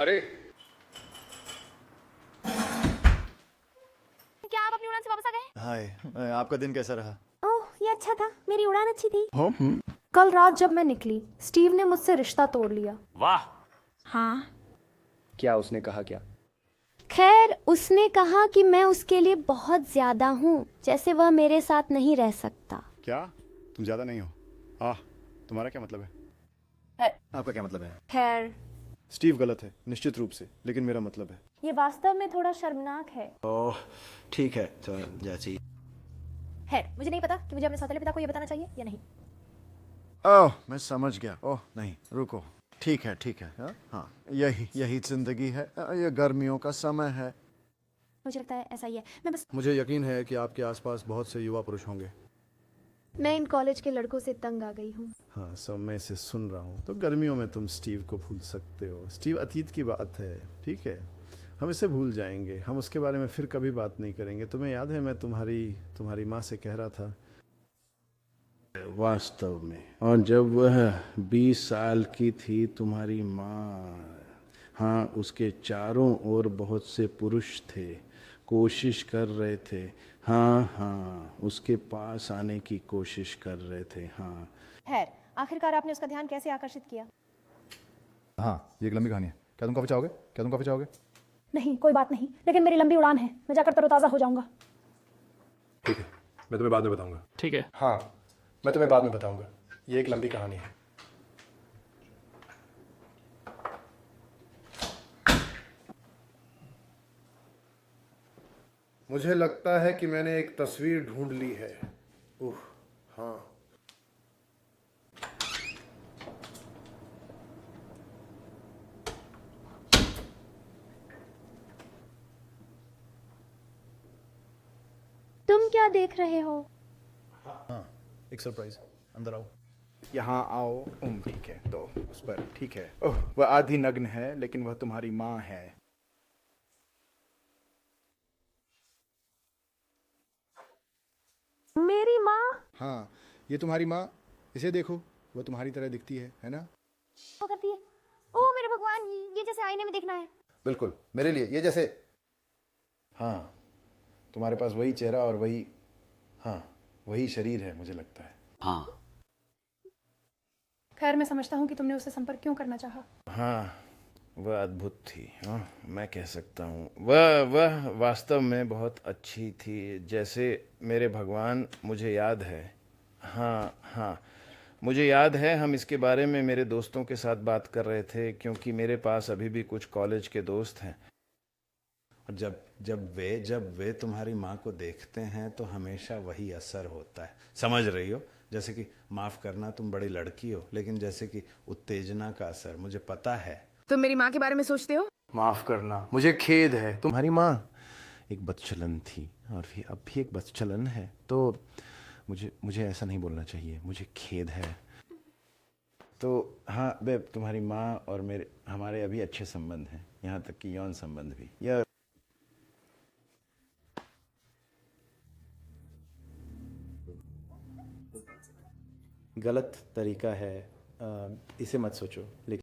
अरे क्या आप अपनी उड़ान से वापस आ गए? हाय, आपका दिन कैसा रहा? ओह, ये अच्छा था। मेरी उड़ान अच्छी थी। कल रात जब मैं निकली, स्टीव ने मुझसे रिश्ता तोड़ लिया। वाह, हाँ। क्या उसने कहा क्या? खैर, उसने कहा कि मैं उसके लिए बहुत ज्यादा हूँ, जैसे वह मेरे साथ नहीं रह सकता। क्या तुम ज्यादा नहीं हो? तुम्हारा क्या मतलब है? आपका क्या मतलब है? खैर, स्टीव गलत है निश्चित रूप से, लेकिन मेरा मतलब है। ये वास्तव में थोड़ा शर्मनाक है। ओह ठीक है, तो जैसी खैर, मुझे नहीं पता कि मुझे अपने सौतेले पिता को ये बताना चाहिए या नहीं। ओह मैं समझ गया। ओह नहीं, रुको। ठीक है। हाँ, यही जिंदगी है। ये गर्मियों का समय है। मुझे लगता है ऐसा ही है। मैं बस मुझे यकीन है कि आपके आसपास बहुत से युवा पुरुष होंगे। मैं इन कॉलेज के लड़कों से तंग आ गई हूँ। हाँ, सब मैं इसे सुन रहा हूँ। तो गर्मियों में तुम स्टीव को भूल सकते हो। स्टीव अतीत की बात है, ठीक है। हम इसे भूल जाएंगे, हम उसके बारे में फिर कभी बात नहीं करेंगे। तुम्हें याद है मैं तुम्हारी माँ से कह रहा था वास्तव में, और जब वह 20 साल की थी तुम्हारी माँ, हाँ, उसके चारों ओर बहुत से पुरुष थे, कोशिश कर रहे थे। हाँ, उसके पास आने की कोशिश कर रहे थे। हाँ, खैर, आखिरकार आपने उसका ध्यान कैसे आकर्षित किया? हाँ, ये एक लंबी कहानी है। क्या तुम कॉफी चाहोगे? नहीं, कोई बात नहीं, लेकिन मेरी लंबी उड़ान है। मैं जाकर तरोताजा हो जाऊंगा। ठीक है, मैं तुम्हें बाद में बताऊंगा। ठीक है। हाँ, मैं तुम्हें बाद में बताऊंगा। ये एक लंबी कहानी है। मुझे लगता है कि मैंने एक तस्वीर ढूंढ ली है। हाँ। तुम क्या देख रहे हो? एक सरप्राइज। अंदर आओ। यहाँ आओ। ठीक है, तो उस पर ठीक है। ओह, वह आधी नग्न है, लेकिन वह तुम्हारी माँ है। मेरी माँ? हाँ, ये तुम्हारी माँ। इसे देखो, वह तुम्हारी तरह दिखती है ना? वो करती है। ओह मेरे भगवान, ये जैसे आईने में देखना है। बिल्कुल, मेरे लिए ये जैसे। हाँ, तुम्हारे पास वही चेहरा और वही शरीर है, मुझे लगता है। हाँ, खैर, मैं समझता हूँ कि तुमने उससे संपर्क क्यों करना चाहा। हाँ, वह अद्भुत थी। हाँ, मैं कह सकता हूँ वह वास्तव में बहुत अच्छी थी, जैसे मेरे भगवान। मुझे याद है। हाँ, मुझे याद है, हम इसके बारे में मेरे दोस्तों के साथ बात कर रहे थे, क्योंकि मेरे पास अभी भी कुछ कॉलेज के दोस्त हैं। और जब वे तुम्हारी माँ को देखते हैं तो हमेशा वही असर होता है, समझ रही हो? जैसे कि माफ़ करना, तुम बड़ी लड़की हो, लेकिन जैसे कि उत्तेजना का असर, मुझे पता है। तुम मेरी माँ के बारे में सोचते हो? माफ़ करना, मुझे खेद है। तुम्हारी माँ एक बदचलन थी और फिर अब भी एक बदचलन है। तो मुझे ऐसा नहीं बोलना चाहिए, मुझे खेद है। तो हाँ बेब, तुम्हारी माँ और हमारे अभी अच्छे संबंध हैं, यहाँ तक कि यौन संबंध भी। यह गलत तरीका है, इसे मत सोचो, लेकिन